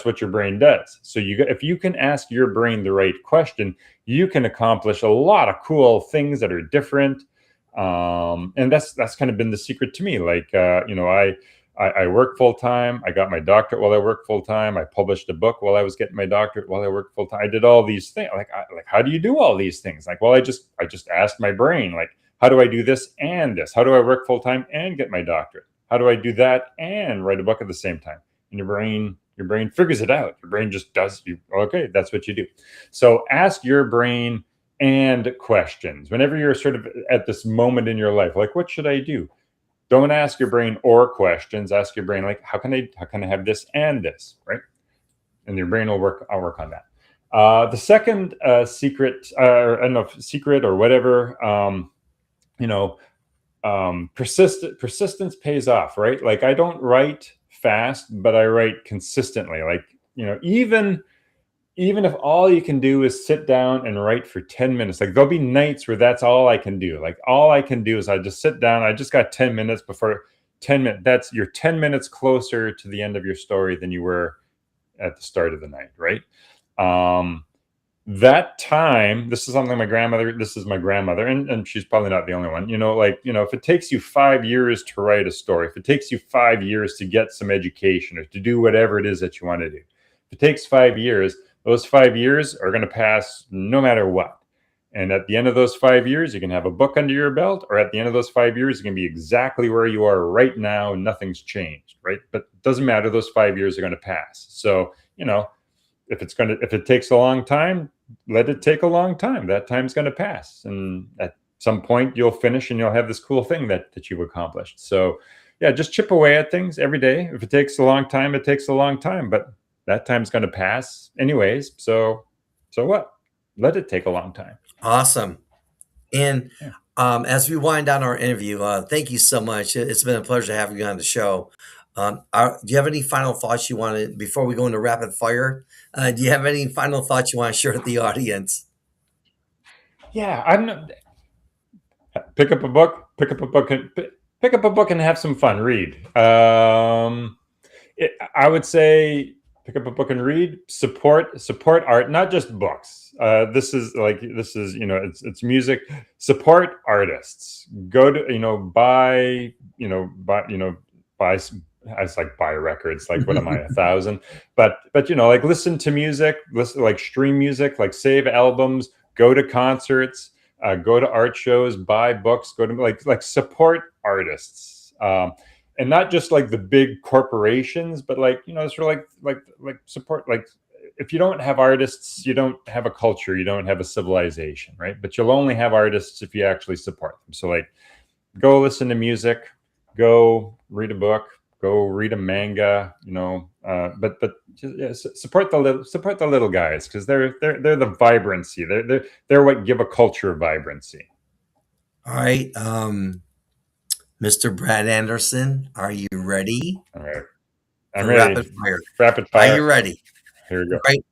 Speaker 2: what your brain does. So if you can ask your brain the right question, you can accomplish a lot of cool things that are different. And that's kind of been the secret to me. Like, I work full time. I got my doctorate while I worked full time. I published a book while I was getting my doctorate while I worked full time. I did all these things. Like, how do you do all these things? Like, well, I just asked my brain, like, how do I do this and this? How do I work full time and get my doctorate? How do I do that and write a book at the same time? And your brain figures it out. Your brain just does. Okay, that's what you do. So ask your brain and questions whenever you're sort of at this moment in your life, like, what should I do? Don't ask your brain or questions. Ask your brain, like, how can I have this and this, right? And your brain will work. I'll work on that. The second secret, I don't know if secret or whatever, persistence pays off, right? Like, I don't write fast, but I write consistently. Like, even if all you can do is sit down and write for 10 minutes, like there'll be nights where that's all I can do. Like all I can do is I just sit down. I just got 10 minutes before 10 minutes. That's you're 10 minutes closer to the end of your story than you were at the start of the night. Right. Um, that time, this is something this is my grandmother, and she's probably not the only one. If it takes you 5 years to write a story, if it takes you 5 years to get some education or to do whatever it is that you want to do, if it takes 5 years, those 5 years are going to pass no matter what. And at the end of those 5 years, you can have a book under your belt, or at the end of those 5 years, you can be exactly where you are right now and nothing's changed, right? But it doesn't matter. Those 5 years are going to pass. So, if it takes a long time, let it take a long time. That time's going to pass, and at some point you'll finish and you'll have this cool thing that you've accomplished. So yeah, just chip away at things every day. If it takes a long time, it takes a long time, but that time's going to pass anyways. So what? Let it take a long time.
Speaker 1: Awesome. And
Speaker 2: Yeah.
Speaker 1: as we wind down our interview, thank you so much. It's been a pleasure having you on the show. Do you have any final thoughts you want to, before we go into rapid fire? Do you have any final thoughts you want to share with the audience?
Speaker 2: Yeah, I'm not, pick up a book, pick up a book and have some fun. Read. I would say pick up a book and read. Support art, not just books. It's music. Support artists. Go to buy buy. I was like buy records. Like what am I, 1,000? But like listen to music. Listen, like stream music. Like save albums. Go to concerts. Go to art shows. Buy books. Go to like support artists. And not just like the big corporations, but sort of like support. Like if you don't have artists, you don't have a culture, you don't have a civilization, right? But you'll only have artists if you actually support them. So like, go listen to music, go read a book, go read a manga, but support the little guys, because they're the vibrancy. They're what give a culture vibrancy.
Speaker 1: All right. Mr. Brad Anderson, are you ready
Speaker 2: All right, I'm
Speaker 1: for rapid
Speaker 2: ready.
Speaker 1: fire?
Speaker 2: Rapid
Speaker 1: Are you
Speaker 2: fire.
Speaker 1: ready?
Speaker 2: Here we go.
Speaker 1: Right.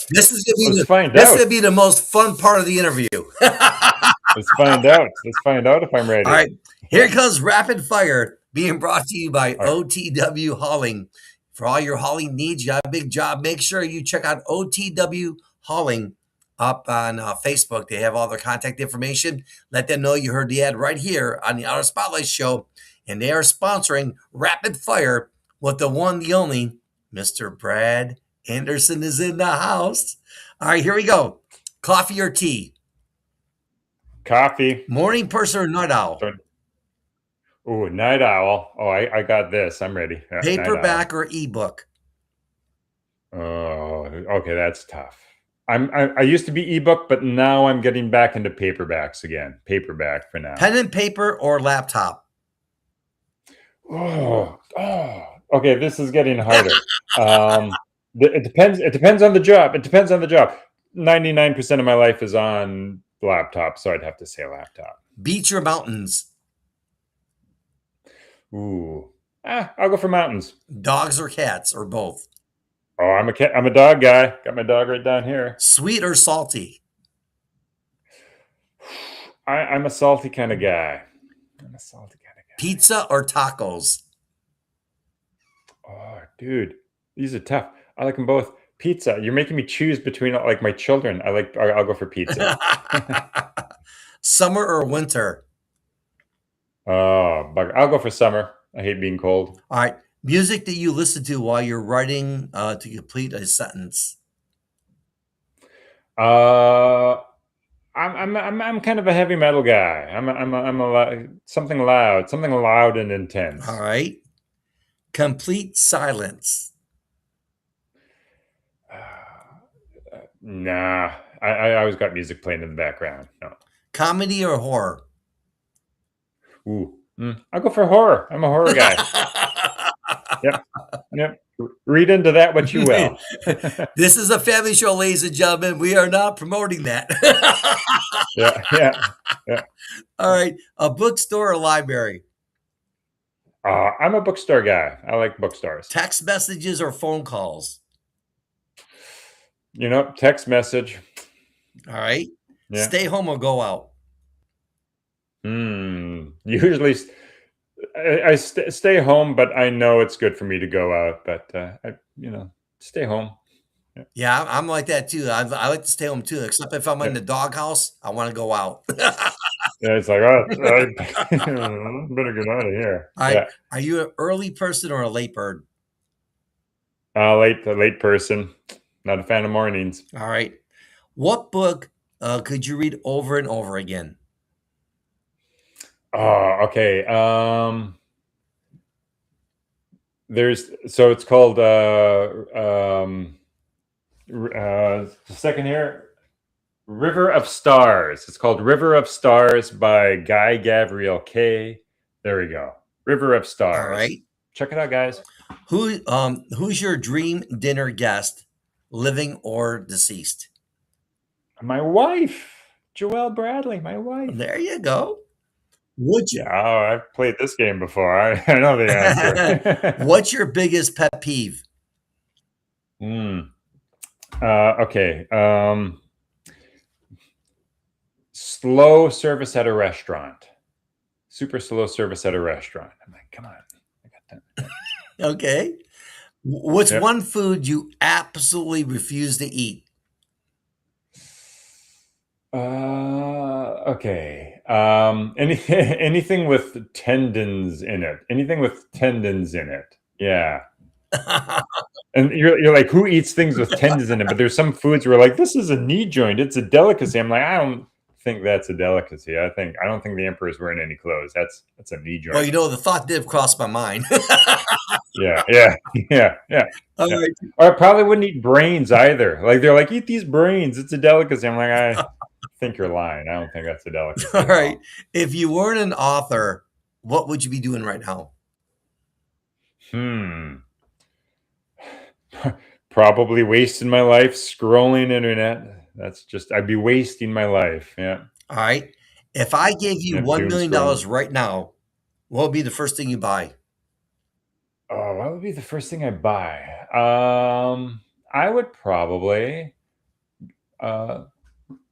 Speaker 1: This is
Speaker 2: Let's
Speaker 1: gonna be
Speaker 2: find
Speaker 1: this is
Speaker 2: out.
Speaker 1: gonna be the most fun part of the interview.
Speaker 2: Let's find out. Let's find out if I'm
Speaker 1: All
Speaker 2: ready.
Speaker 1: right, here comes rapid fire, being brought to you by
Speaker 2: All right.
Speaker 1: OTW Hauling. For all your hauling needs, you have a big job. Make sure you check out OTW Hauling up on Facebook. They have all their contact information. Let them know you heard the ad right here on the Outer Spotlight Show, and they are sponsoring Rapid Fire with the one, the only, Mr. Brad Anderson is in the house. All right, here we go. Coffee or tea?
Speaker 2: Coffee.
Speaker 1: Morning person or night owl?
Speaker 2: Ooh, night owl. Oh, I got this. I'm ready. Yeah, night owl.
Speaker 1: Paperback or ebook?
Speaker 2: Oh, okay, that's tough. I used to be ebook, but now I'm getting back into paperbacks again. Paperback for now.
Speaker 1: Pen and paper or laptop?
Speaker 2: Oh. Okay, this is getting harder. It depends. It depends on the job. 99% of my life is on laptop, so I'd have to say laptop.
Speaker 1: Beach or mountains?
Speaker 2: Ooh. I'll go for mountains.
Speaker 1: Dogs or cats or both?
Speaker 2: Oh, I'm a dog guy. Got my dog right down here.
Speaker 1: Sweet or salty?
Speaker 2: I'm a salty kind of guy.
Speaker 1: Pizza or tacos?
Speaker 2: Oh, dude, these are tough. I like them both. Pizza. You're making me choose between like my children. I'll go for pizza.
Speaker 1: Summer or winter?
Speaker 2: Oh, bugger. I'll go for summer. I hate being cold.
Speaker 1: All right. Music that you listen to while you're writing to complete a sentence.
Speaker 2: I'm kind of a heavy metal guy. Something loud and intense.
Speaker 1: All right. Complete silence.
Speaker 2: Nah, I always got music playing in the background. No.
Speaker 1: Comedy or horror?
Speaker 2: Ooh, I'll go for horror. I'm a horror guy. Yep. Read into that what you will.
Speaker 1: This is a family show, ladies and gentlemen. We are not promoting that.
Speaker 2: Yeah.
Speaker 1: All right. A bookstore or library?
Speaker 2: I'm a bookstore guy. I like bookstores.
Speaker 1: Text messages or phone calls?
Speaker 2: Text message.
Speaker 1: All right.
Speaker 2: Yeah.
Speaker 1: Stay home or go out?
Speaker 2: Usually, I stay home, but I know it's good for me to go out. But stay home. Yeah,
Speaker 1: Yeah, I'm like that too. I like to stay home too, except if I'm in
Speaker 2: yeah.
Speaker 1: the doghouse, I want to go out.
Speaker 2: Yeah, it's like, oh, I better get out of here.
Speaker 1: All right.
Speaker 2: Yeah,
Speaker 1: Are you an early person or a late bird?
Speaker 2: a late person. Not a fan of mornings.
Speaker 1: All right. What book could you read over and over again?
Speaker 2: Oh, okay. So it's called the second here, River of Stars. It's called River of Stars by Guy Gavriel Kay. There we go. River of
Speaker 1: All
Speaker 2: Stars.
Speaker 1: right.
Speaker 2: Check it out, guys.
Speaker 1: Who's your dream dinner guest, living or deceased?
Speaker 2: My wife, Joelle Bradley, my wife.
Speaker 1: There you go. Would
Speaker 2: Yeah,
Speaker 1: you
Speaker 2: I've played this game before. I know the answer.
Speaker 1: What's your biggest pet peeve?
Speaker 2: Hmm. Okay. Slow service at a restaurant. Super slow service at a restaurant. I'm like, come on. I got that.
Speaker 1: Okay. What's
Speaker 2: Yep.
Speaker 1: one food you absolutely refuse to eat?
Speaker 2: Okay. Anything with tendons in it. Anything with tendons in it. Yeah. And you're like, who eats things with tendons in it? But there's some foods where like, this is a knee joint. It's a delicacy. I'm like, I don't think that's a delicacy. I don't think the emperor's wearing any clothes. That's a knee
Speaker 1: Well,
Speaker 2: joint.
Speaker 1: the thought did cross my mind.
Speaker 2: Yeah, yeah, yeah, yeah,
Speaker 1: All
Speaker 2: yeah.
Speaker 1: right.
Speaker 2: Or I probably wouldn't eat brains either. Like they're like, eat these brains. It's a delicacy. I'm like, I think you're lying. I don't think that's a delicacy
Speaker 1: All
Speaker 2: at
Speaker 1: right.
Speaker 2: all.
Speaker 1: If you weren't an author, what would you be doing right now?
Speaker 2: Hmm. Probably wasting my life scrolling internet. I'd be wasting my life. Yeah.
Speaker 1: All right. If I gave you
Speaker 2: Yep.
Speaker 1: $1
Speaker 2: Doom
Speaker 1: million
Speaker 2: scrolling.
Speaker 1: dollars right now, what would be the first thing you buy?
Speaker 2: Oh, what would be the first thing I buy? I would probably, uh,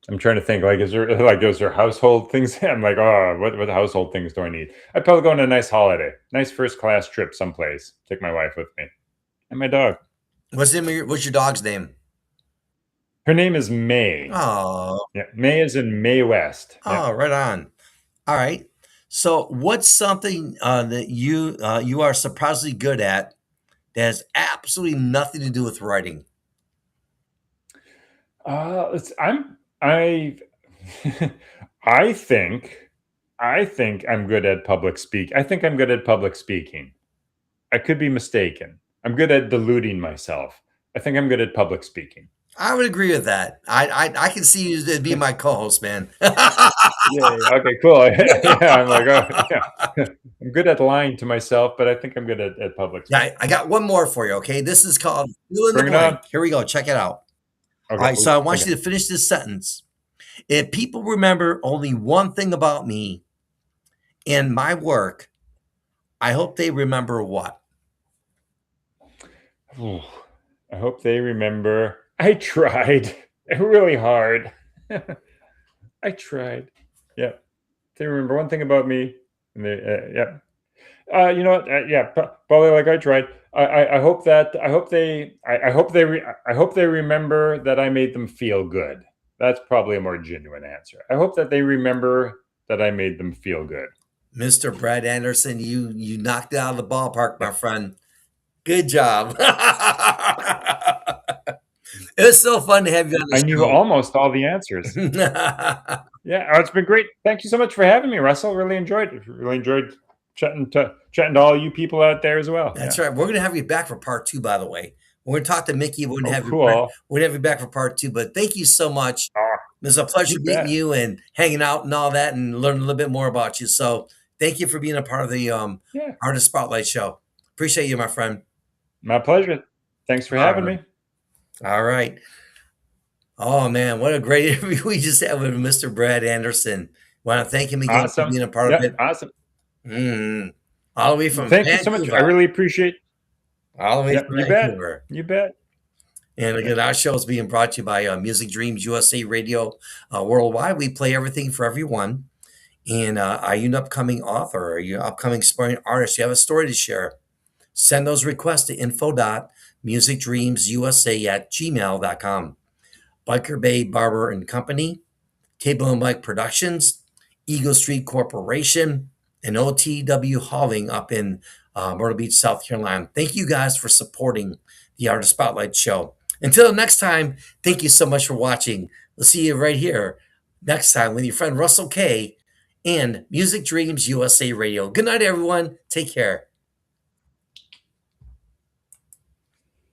Speaker 2: I'm trying to think. Like, is there household things? I'm like, oh, what household things do I need? I'd probably go on a nice holiday, nice first class trip someplace. Take my wife with me and my dog.
Speaker 1: What's your dog's name?
Speaker 2: Her name is May.
Speaker 1: Oh,
Speaker 2: Yeah, May is in May West. Yeah.
Speaker 1: oh, right on. All right. So, what's something that you are surprisingly good at that has absolutely nothing to do with writing?
Speaker 2: It's, I, I think, I think I'm good at public speak. I think I'm good at public speaking. I could be mistaken. I'm good at deluding myself. I think I'm good at public speaking.
Speaker 1: I would agree with that. I can see you as being my co-host, man.
Speaker 2: Yeah. Okay. Cool. Yeah. I'm like, oh, yeah. I'm good at lying to myself, but I think I'm good at public
Speaker 1: Yeah,
Speaker 2: speaking.
Speaker 1: I got one more for you. Okay, this is called fill in the
Speaker 2: Bring it
Speaker 1: blank.
Speaker 2: on.
Speaker 1: Here we go. Check it out. All
Speaker 2: Okay.
Speaker 1: right, so
Speaker 2: Ooh,
Speaker 1: I want
Speaker 2: okay.
Speaker 1: you to finish this sentence. If people remember only one thing about me and my work, I hope they remember what?
Speaker 2: Ooh, I hope they remember. I tried really hard. I tried. Yeah. They remember one thing about me, and yeah. You know what? Yeah, probably like I tried. I hope that I hope they remember that I made them feel good. That's probably a more genuine answer. I hope that they remember that I made them feel good.
Speaker 1: Mr. Brad Anderson, you knocked it out of the ballpark,
Speaker 2: Yeah.
Speaker 1: my friend. Good job. It was so fun to have you on
Speaker 2: I knew
Speaker 1: the
Speaker 2: almost all the answers.
Speaker 1: show.
Speaker 2: Yeah, it's been great. Thank you so much for having me, Russell. Really enjoyed it. Really enjoyed chatting to all you people out there as well.
Speaker 1: That's
Speaker 2: Yeah.
Speaker 1: right. We're gonna have you back for part two, by the way. We're gonna talk to Mickey.
Speaker 2: Oh, cool.
Speaker 1: We're gonna have you back for part two. But thank you so much.
Speaker 2: Ah,
Speaker 1: It was a pleasure
Speaker 2: you
Speaker 1: meeting
Speaker 2: bet.
Speaker 1: you and hanging out and all that and learning a little bit more about you. So thank you for being a part of the
Speaker 2: Yeah,
Speaker 1: Artist Spotlight show. Appreciate you, my friend.
Speaker 2: my pleasure. Thanks for
Speaker 1: All
Speaker 2: having
Speaker 1: right.
Speaker 2: me.
Speaker 1: All right. Oh man, what a great interview we just had with Mr. Brad Anderson. Want to thank him again for
Speaker 2: Awesome.
Speaker 1: being a part of
Speaker 2: Yep.
Speaker 1: it.
Speaker 2: Awesome.
Speaker 1: Mm. all the way from
Speaker 2: Thank you so much. I
Speaker 1: Vancouver,
Speaker 2: really appreciate.
Speaker 1: all the way
Speaker 2: Yep,
Speaker 1: from
Speaker 2: you bet.
Speaker 1: Vancouver.
Speaker 2: You bet.
Speaker 1: And
Speaker 2: Yep.
Speaker 1: again, our show is being brought to you by Music Dreams USA Radio worldwide. We play everything for everyone. And are you an upcoming author? Are you an upcoming aspiring artist? You have a story to share? Send those requests to info.musicdreamsusa@gmail.com. Biker Bay Barber and Company, Table and Mike Productions, Eagle Street Corporation, and OTW Hauling up in Myrtle Beach, South Carolina. Thank you guys for supporting the Artist Spotlight Show. Until next time, thank you so much for watching. We'll see you right here next time with your friend Russell K and Music Dreams USA Radio. Good night, everyone. Take care.